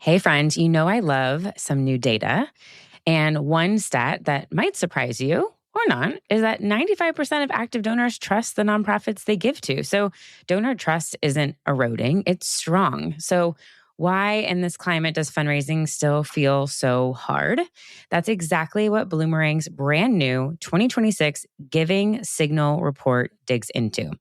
Hey, friend, I love some new data. And one stat that might surprise you or not is that 95% of active donors trust the nonprofits they give to. So donor trust isn't eroding, it's strong. So why in this climate does fundraising still feel so hard? That's exactly what Bloomerang's brand new 2026 Giving Signal Report digs into.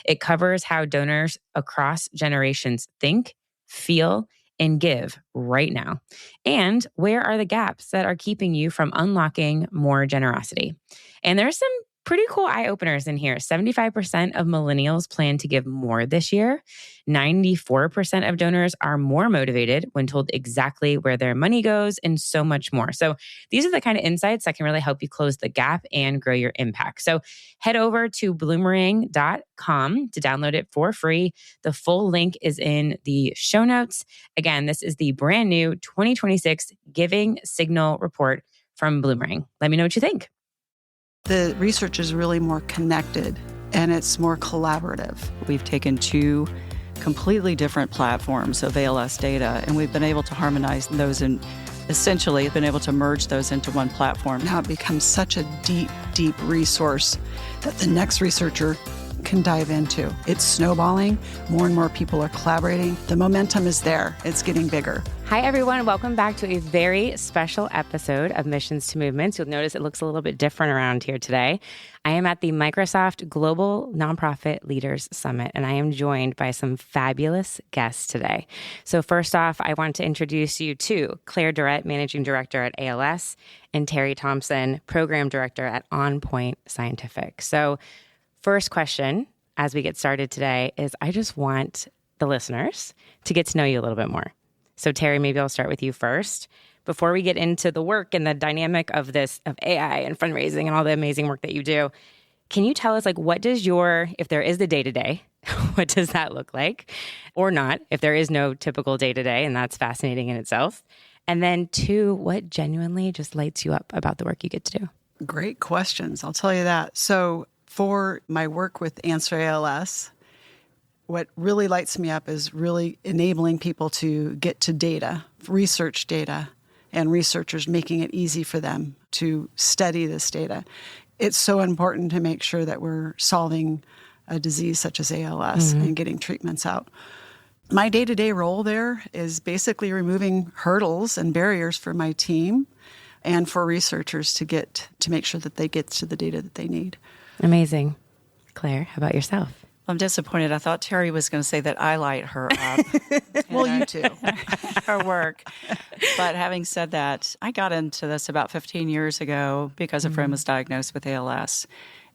It covers how donors across generations think, feel, and give right now. And where are the gaps that are keeping you from unlocking more generosity? And there's some pretty cool eye openers in here. 75% of millennials plan to give more this year. 94% of donors are more motivated when told exactly where their money goes, and so much more. So these are the kind of insights that can really help you close the gap and grow your impact. So head over to bloomerang.com to download it for free. The full link is in the show notes. Again, this is the brand new 2026 Giving Signal Report from Bloomerang. Let me know what you think. The research is really more connected and it's more collaborative. We've taken two completely different platforms of ALS data, and we've been able to harmonize those and essentially been able to merge those into one platform. Now it becomes such a deep, deep resource that the next researcher can dive into. It's snowballing. More and more people are collaborating. The momentum is there. It's getting bigger. Hi, everyone. Welcome back to a very special episode of Missions to Movements. You'll notice it looks a little bit different around here today. I am at the Microsoft Global Nonprofit Leaders Summit, and I am joined by some fabulous guests today. So first off, I want to introduce you to Clare, Durrett, Managing Director at ALS, and Terri Thompson, Program Director at On Point Scientific. So first question, as we get started today, is I just want the listeners to get to know you a little bit more. So Terri, maybe I'll start with you first. Before we get into the work and the dynamic of AI and fundraising and all the amazing work that you do, can you tell us, what does if there is the day-to-day, what does that look like? Or not, if there is no typical day-to-day, and that's fascinating in itself. And then two, what genuinely just lights you up about the work you get to do? Great questions. I'll tell you that. So for my work with Answer ALS, what really lights me up is really enabling people to get to data, research data, and researchers making it easy for them to study this data. It's so important to make sure that we're solving a disease such as ALS and getting treatments out. My day-to-day role there is basically removing hurdles and barriers for my team and for researchers to make sure that they get to the data that they need. Amazing. Clare, how about yourself? I'm disappointed. I thought Terri was going to say that I light her up. Well, you too. Her work. But having said that, I got into this about 15 years ago because a friend was diagnosed with ALS.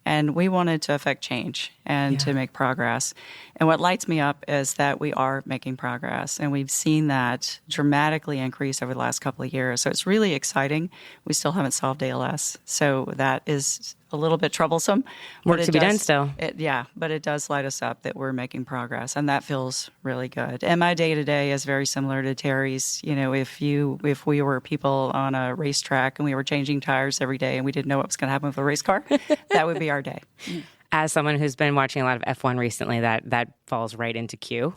And we wanted to affect change and to make progress. And what lights me up is that we are making progress. And we've seen that dramatically increase over the last couple of years. So it's really exciting. We still haven't solved ALS. So that is a little bit troublesome. Work to be done still. But it does light us up that we're making progress. And that feels really good. And my day-to-day is very similar to Terri's. If we were people on a racetrack and we were changing tires every day and we didn't know what was going to happen with a race car, that would be our day. As someone who's been watching a lot of F1 recently, that falls right into queue.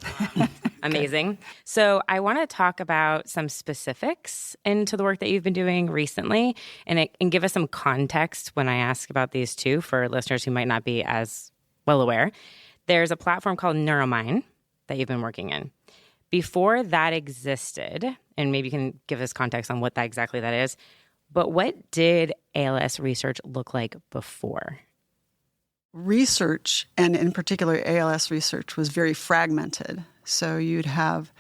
Amazing. So I want to talk about some specifics into the work that you've been doing recently and give us some context when I ask about these two for listeners who might not be as well aware. There's a platform called Neuromine that you've been working in. Before that existed, and maybe you can give us context on what exactly that is, but what did ALS research look like before? Research, and in particular ALS research, was very fragmented. So you'd have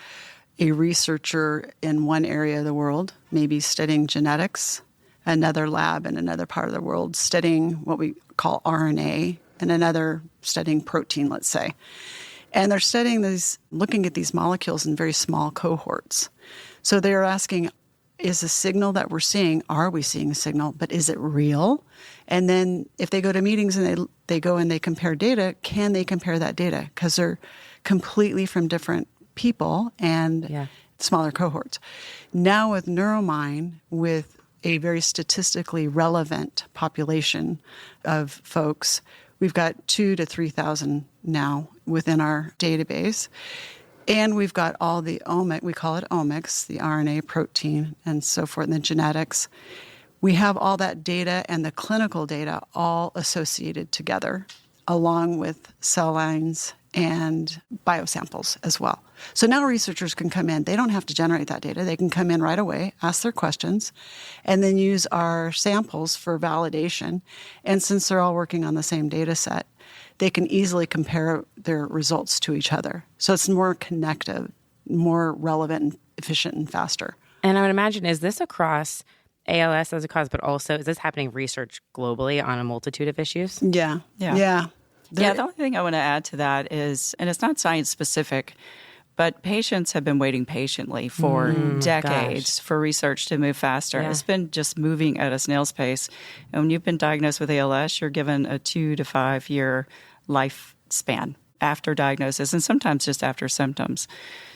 a researcher in one area of the world, maybe studying genetics, another lab in another part of the world studying what we call RNA, and another studying protein, let's say. And they're looking at these molecules in very small cohorts. So they're asking, is the signal that we're seeing, are we seeing a signal, but is it real? And then if they go to meetings and they go and they compare data, can they compare that data? Because they're completely from different people and smaller cohorts. Now with Neuromine, with a very statistically relevant population of folks, we've got 2,000 to 3,000 now within our database. And we've got all the we call it omics, the RNA, protein, and so forth, and the genetics. We have all that data and the clinical data all associated together, along with cell lines and biosamples as well. So now researchers can come in. They don't have to generate that data. They can come in right away, ask their questions, and then use our samples for validation. And since they're all working on the same data set, they can easily compare their results to each other. So it's more connective, more relevant, and efficient, and faster. And I would imagine, is this across ALS as a cause, but also is this happening research globally on a multitude of issues? Yeah. The only thing I want to add to that is, and it's not science specific, but patients have been waiting patiently for decades for research to move faster. Yeah. It's been just moving at a snail's pace. And when you've been diagnosed with ALS, you're given a 2 to 5 year lifespan after diagnosis, and sometimes just after symptoms.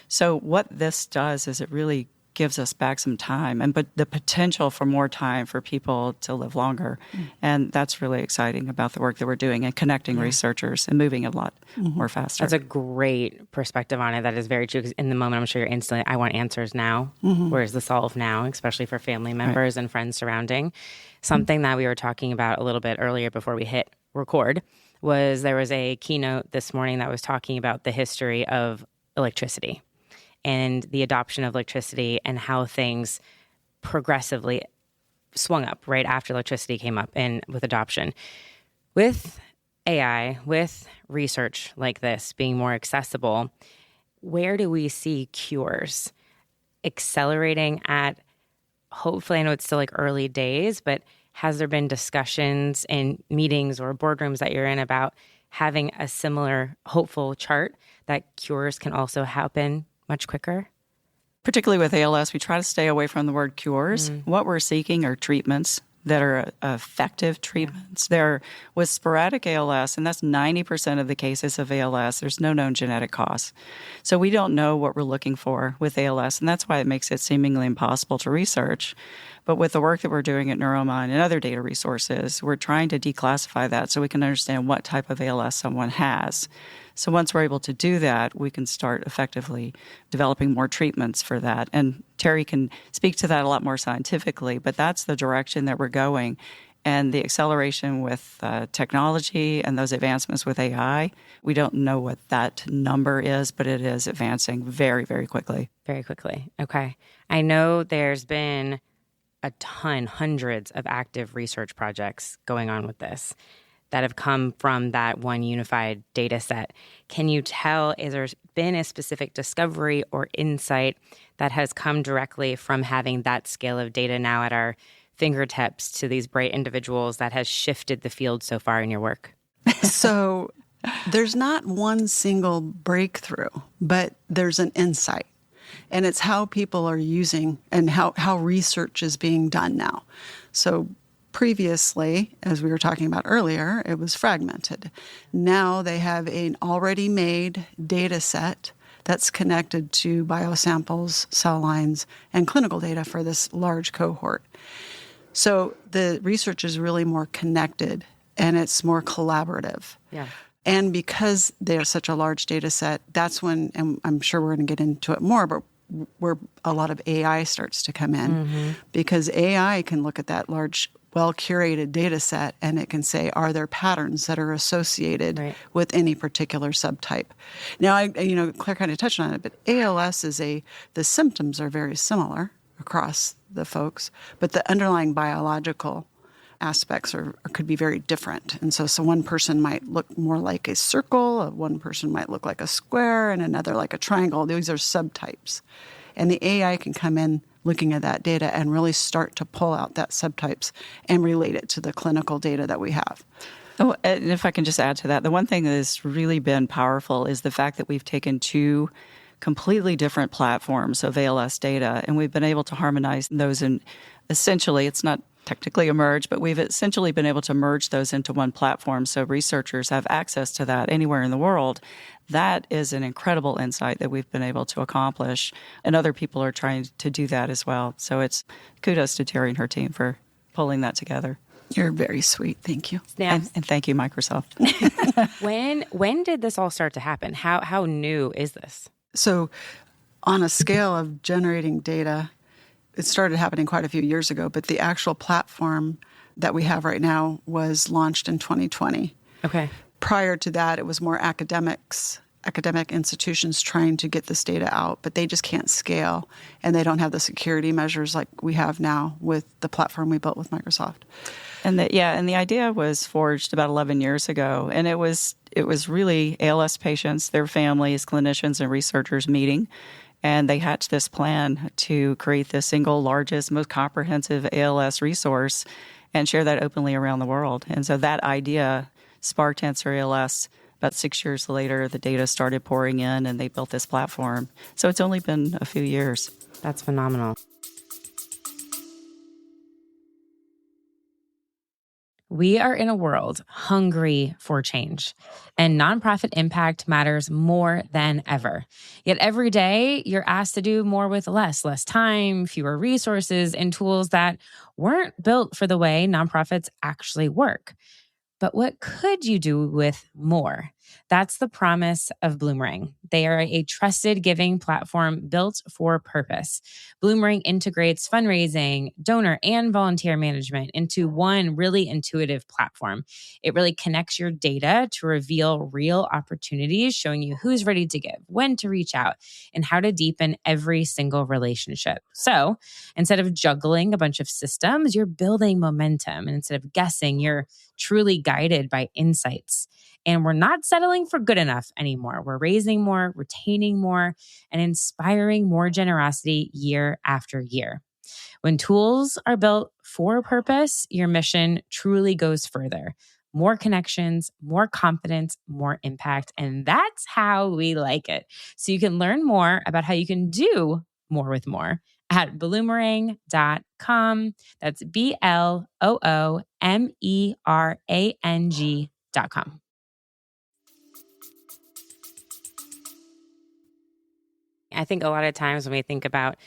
So what this does is it really gives us back some time, but the potential for more time for people to live longer. And that's really exciting about the work that we're doing and connecting researchers and moving a lot more faster. That's a great perspective on it. That is very true, because in the moment, I'm sure you're instantly, I want answers now. Where's the solve now, especially for family members and friends surrounding. Something that we were talking about a little bit earlier before we hit record was there was a keynote this morning that was talking about the history of electricity and the adoption of electricity and how things progressively swung up right after electricity came up and with adoption. With AI, with research like this being more accessible, where do we see cures accelerating at, hopefully, I know it's still like early days, but has there been discussions in meetings or boardrooms that you're in about having a similar hopeful chart that cures can also happen much quicker? Particularly with ALS, we try to stay away from the word cures. What we're seeking are treatments that are effective treatments. There, with sporadic ALS, and that's 90% of the cases of ALS, there's no known genetic cause. So we don't know what we're looking for with ALS, and that's why it makes it seemingly impossible to research. But with the work that we're doing at Neuromind and other data resources, we're trying to declassify that so we can understand what type of ALS someone has. So once we're able to do that, we can start effectively developing more treatments for that. And Terri can speak to that a lot more scientifically, but that's the direction that we're going. And the acceleration with technology and those advancements with AI, we don't know what that number is, but it is advancing very, very quickly. Very quickly. Okay. I know there's been a ton, hundreds of active research projects going on with this that have come from that one unified data set. Can you tell, is there been a specific discovery or insight that has come directly from having that scale of data now at our fingertips to these bright individuals that has shifted the field so far in your work? So there's not one single breakthrough, but there's an insight. And it's how people are using and how research is being done now. So previously, as we were talking about earlier, it was fragmented. Now they have an already made data set that's connected to biosamples, cell lines, and clinical data for this large cohort. So the research is really more connected and it's more collaborative. Yeah. And because they're such a large data set, that's when, and I'm sure we're going to get into it more, but where a lot of AI starts to come in. Because AI can look at that large, well-curated data set and it can say, are there patterns that are associated with any particular subtype? Now, Claire kind of touched on it, but ALS the symptoms are very similar across the folks, but the underlying biological aspects could be very different. And so one person might look more like a circle, one person might look like a square, and another like a triangle. These are subtypes. And the AI can come in looking at that data and really start to pull out that subtypes and relate it to the clinical data that we have. Oh, and if I can just add to that, the one thing that has really been powerful is the fact that we've taken two completely different platforms of ALS data, and we've been able to harmonize those, and essentially, it's not technically a merge, but we've essentially been able to merge those into one platform so researchers have access to that anywhere in the world. That is an incredible insight that we've been able to accomplish, and other people are trying to do that as well. So it's kudos to Terri and her team for pulling that together. You're very sweet. Thank you. And thank you, Microsoft. When did this all start to happen? How new is this? So on a scale of generating data, it started happening quite a few years ago, but the actual platform that we have right now was launched in 2020. Okay. Prior to that, it was more academic institutions trying to get this data out, but they just can't scale, and they don't have the security measures like we have now with the platform we built with Microsoft. And the idea was forged about 11 years ago, and it was really ALS patients, their families, clinicians, and researchers meeting, and they hatched this plan to create the single largest, most comprehensive ALS resource and share that openly around the world. And so that idea sparked Answer ALS. About 6 years later, the data started pouring in, and they built this platform. So it's only been a few years. That's phenomenal. We are in a world hungry for change, and nonprofit impact matters more than ever. Yet every day, you're asked to do more with less time, fewer resources, and tools that weren't built for the way nonprofits actually work. But what could you do with more? That's the promise of Bloomerang. They are a trusted giving platform built for purpose. Bloomerang integrates fundraising, donor, and volunteer management into one really intuitive platform. It really connects your data to reveal real opportunities, showing you who's ready to give, when to reach out, and how to deepen every single relationship. So instead of juggling a bunch of systems, you're building momentum. And instead of guessing, you're truly guided by insights. And we're not settling for good enough anymore. We're raising more, retaining more, and inspiring more generosity year after year. When tools are built for a purpose, your mission truly goes further. More connections, more confidence, more impact. And that's how we like it. So you can learn more about how you can do more with more at bloomerang.com. That's BLOOMERANG.com. I think a lot of times when we think about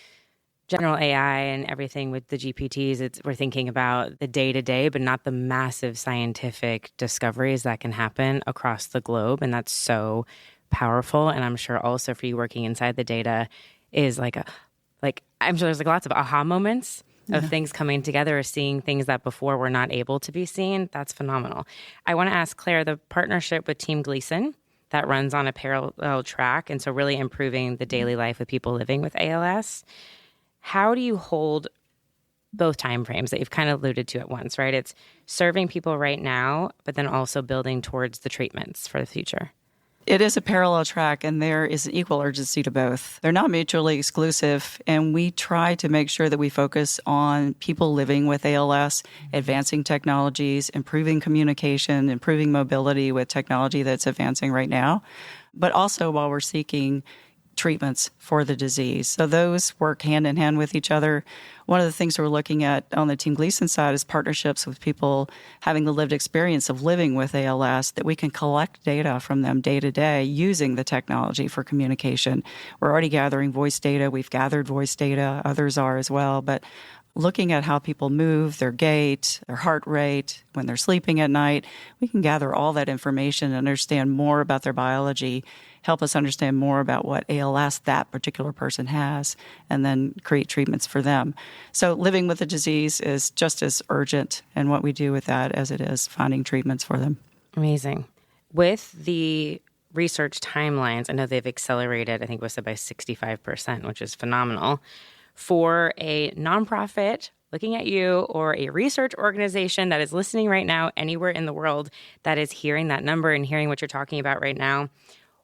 general AI and everything with the GPTs, we're thinking about the day-to-day, but not the massive scientific discoveries that can happen across the globe. And that's so powerful. And I'm sure also for you working inside the data is I'm sure there's lots of aha moments of things coming together or seeing things that before were not able to be seen. That's phenomenal. I want to ask Clare, the partnership with Team Gleason that runs on a parallel track, and so really improving the daily life of people living with ALS. How do you hold both timeframes that you've kind of alluded to at once, right? It's serving people right now, but then also building towards the treatments for the future. It is a parallel track, and there is an equal urgency to both. They're not mutually exclusive, and we try to make sure that we focus on people living with ALS, advancing technologies, improving communication, improving mobility with technology that's advancing right now, but also while we're seeking treatments for the disease. So those work hand in hand with each other. One of the things we're looking at on the Team Gleason side is partnerships with people having the lived experience of living with ALS, that we can collect data from them day to day using the technology for communication. We're already gathering voice data. We've gathered voice data. Others are as well. But looking at how people move, their gait, their heart rate, when they're sleeping at night, we can gather all that information and understand more about their biology, help us understand more about what ALS that particular person has, and then create treatments for them. So living with the disease is just as urgent in what we do with that as it is finding treatments for them. Amazing. With the research timelines, I know they've accelerated, I think it was said by 65%, which is phenomenal. For a nonprofit looking at you, or a research organization that is listening right now anywhere in the world that is hearing that number and hearing what you're talking about right now,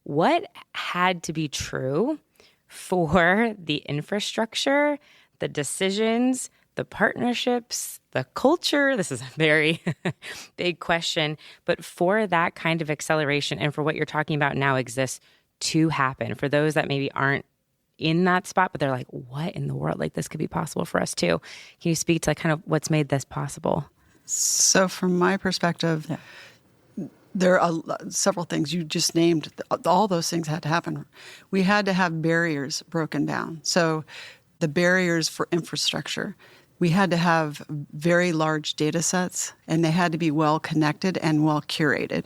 what had to be true for the infrastructure, the decisions, the partnerships, the culture? This is a very big question, but for that kind of acceleration and for what you're talking about now exists to happen, for those that maybe aren't in that spot, but they're like, what in the world? Like, this could be possible for us too. Can you speak to kind of what's made this possible? So from my perspective, there are several things you just named. All those things had to happen. We had to have barriers broken down. So the barriers for infrastructure, we had to have very large data sets, and they had to be well connected and well curated.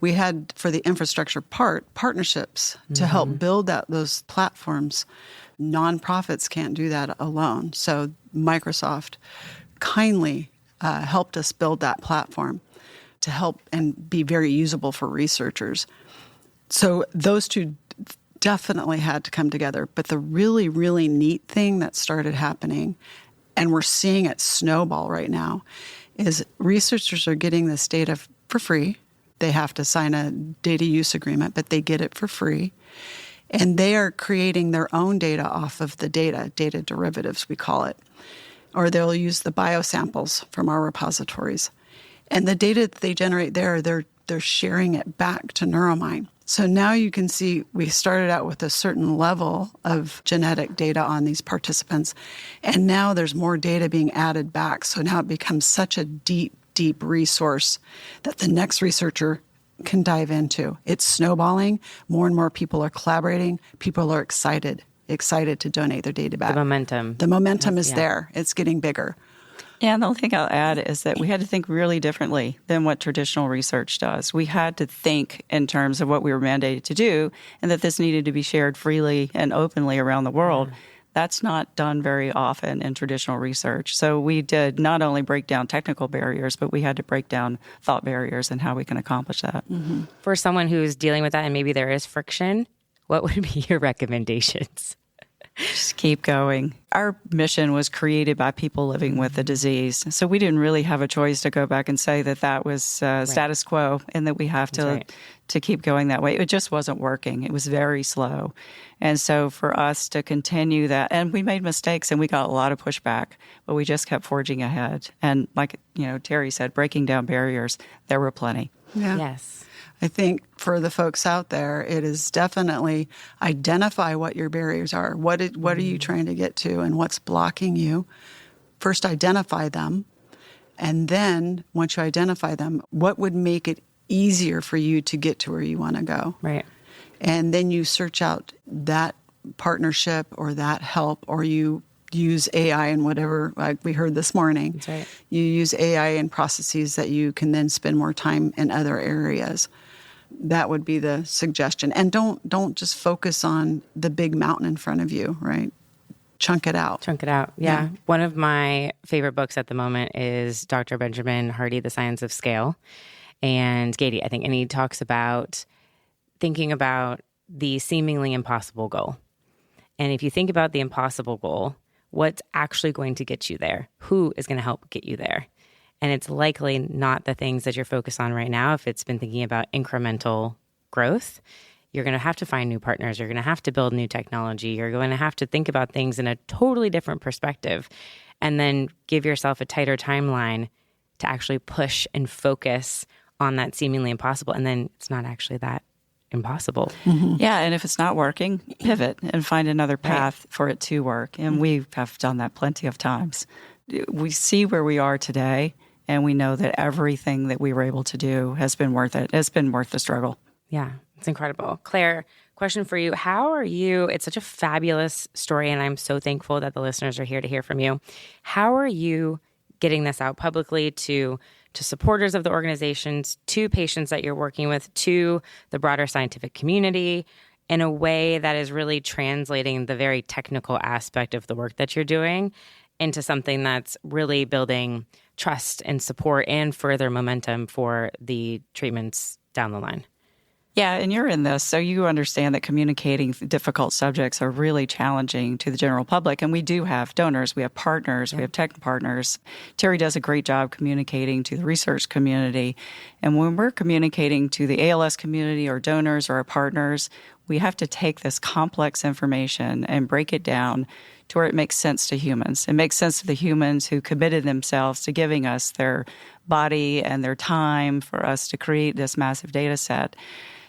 We had, for the infrastructure part, partnerships to help build out those platforms. Nonprofits can't do that alone. So Microsoft kindly helped us build that platform to help and be very usable for researchers. So those two definitely had to come together. But the really, really neat thing that started happening, and we're seeing it snowball right now, is researchers are getting this data for free. They have to sign a data use agreement, but they get it for free. And they are creating their own data off of the data derivatives, we call it. Or they'll use the biosamples from our repositories. And the data that they generate there, they're sharing it back to Neuromine. So now you can see we started out with a certain level of genetic data on these participants, and now there's more data being added back. So now it becomes such a deep, deep resource that the next researcher can dive into. It's snowballing. More and more people are collaborating. People are excited to donate their data back. The momentum. The momentum is there. It's getting bigger. Yeah, and the only thing I'll add is that we had to think really differently than what traditional research does. We had to think in terms of what we were mandated to do, and that this needed to be shared freely and openly around the world. That's not done very often in traditional research. So we did not only break down technical barriers, but we had to break down thought barriers and how we can accomplish that. For someone who's dealing with that and maybe there is friction, what would be your recommendations? Just keep going. Our mission was created by people living with the disease. So we didn't really have a choice to go back and say that was status quo and that we have to keep going that way. It just wasn't working. It was very slow. And so for us to continue that, and we made mistakes and we got a lot of pushback, but we just kept forging ahead. And like, Terri said, breaking down barriers, there were plenty. Yeah. Yes. I think for the folks out there, it is definitely identify what your barriers are. What are you trying to get to and what's blocking you? First, identify them. And then once you identify them, what would make it easier for you to get to where you want to go? Right. And then you search out that partnership or that help, or you use AI and whatever, like we heard this morning. That's right. You use AI in processes that you can then spend more time in other areas. That would be the suggestion. And don't just focus on the big mountain in front of you, right? Chunk it out. Chunk it out. Yeah. One of my favorite books at the moment is Dr. Benjamin Hardy, The Science of Scale, and Gady, I think. And he talks about thinking about the seemingly impossible goal. And if you think about the impossible goal, what's actually going to get you there? Who is going to help get you there? And it's likely not the things that you're focused on right now. If it's been thinking about incremental growth, you're going to have to find new partners. You're going to have to build new technology. You're going to have to think about things in a totally different perspective, and then give yourself a tighter timeline to actually push and focus on that seemingly impossible. And then it's not actually that impossible. Mm-hmm. Yeah, and if it's not working, pivot and find another path for it to work. And we have done that plenty of times. We see where we are today, and we know that everything that we were able to do has been worth it. It's been worth the struggle. Yeah, it's incredible. Clare, question for you. How are you? It's such a fabulous story, and I'm so thankful that the listeners are here to hear from you. How are you getting this out publicly to supporters of the organizations, to patients that you're working with, to the broader scientific community, in a way that is really translating the very technical aspect of the work that you're doing into something that's really building trust and support and further momentum for the treatments down the line? Yeah, and you're in this, so you understand that communicating difficult subjects are really challenging to the general public. And we do have donors, we have partners, we have tech partners. Terri does a great job communicating to the research community. And when we're communicating to the ALS community or donors or our partners, we have to take this complex information and break it down to where it makes sense to humans. It makes sense to the humans who committed themselves to giving us their body and their time for us to create this massive data set.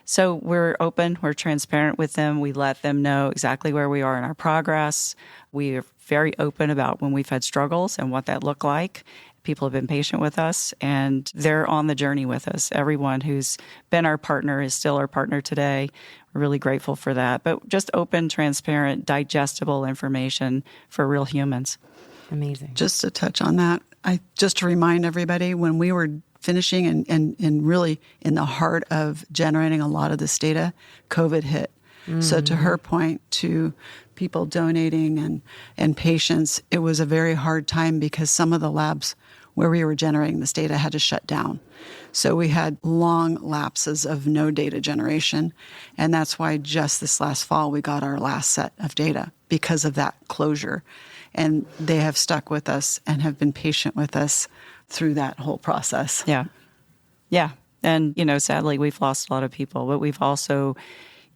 So we're open, we're transparent with them. We let them know exactly where we are in our progress. We are very open about when we've had struggles and what that looked like. People have been patient with us, and they're on the journey with us. Everyone who's been our partner is still our partner today. We're really grateful for that. But just open, transparent, digestible information for real humans. Amazing. Just to touch on that, just to remind everybody, when we were finishing and really in the heart of generating a lot of this data, COVID hit. So to her point, to people donating and patients, it was a very hard time because some of the labs where we were generating this data had to shut down. So we had long lapses of no data generation. And that's why just this last fall, we got our last set of data because of that closure. And they have stuck with us and have been patient with us through that whole process. Yeah. Yeah. And, sadly, we've lost a lot of people, but we've also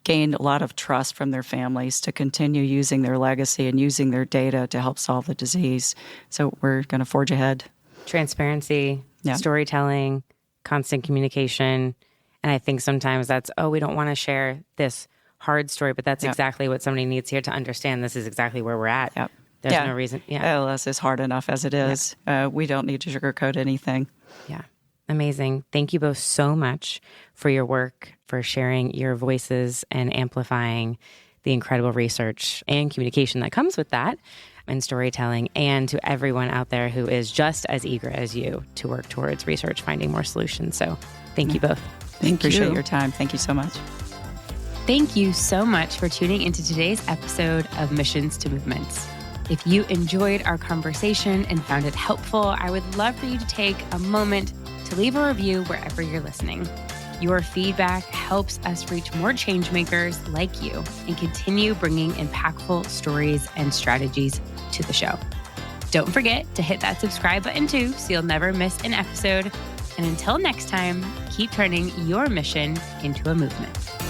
gained a lot of trust from their families to continue using their legacy and using their data to help solve the disease. So we're going to forge ahead. Transparency, storytelling, constant communication. And I think sometimes that's, we don't want to share this hard story, but that's exactly what somebody needs here to understand this is exactly where we're at. Yep. There's no reason. Yeah. ALS is hard enough as it is. We don't need to sugarcoat anything. Yeah. Amazing. Thank you both so much for your work, for sharing your voices and amplifying the incredible research and communication that comes with that and storytelling, and to everyone out there who is just as eager as you to work towards research, finding more solutions. So thank you both. Appreciate your time. Thank you so much. Thank you so much for tuning into today's episode of Missions to Movements. If you enjoyed our conversation and found it helpful, I would love for you to take a moment to leave a review wherever you're listening. Your feedback helps us reach more change makers like you and continue bringing impactful stories and strategies to the show. Don't forget to hit that subscribe button too, so you'll never miss an episode. And until next time, keep turning your mission into a movement.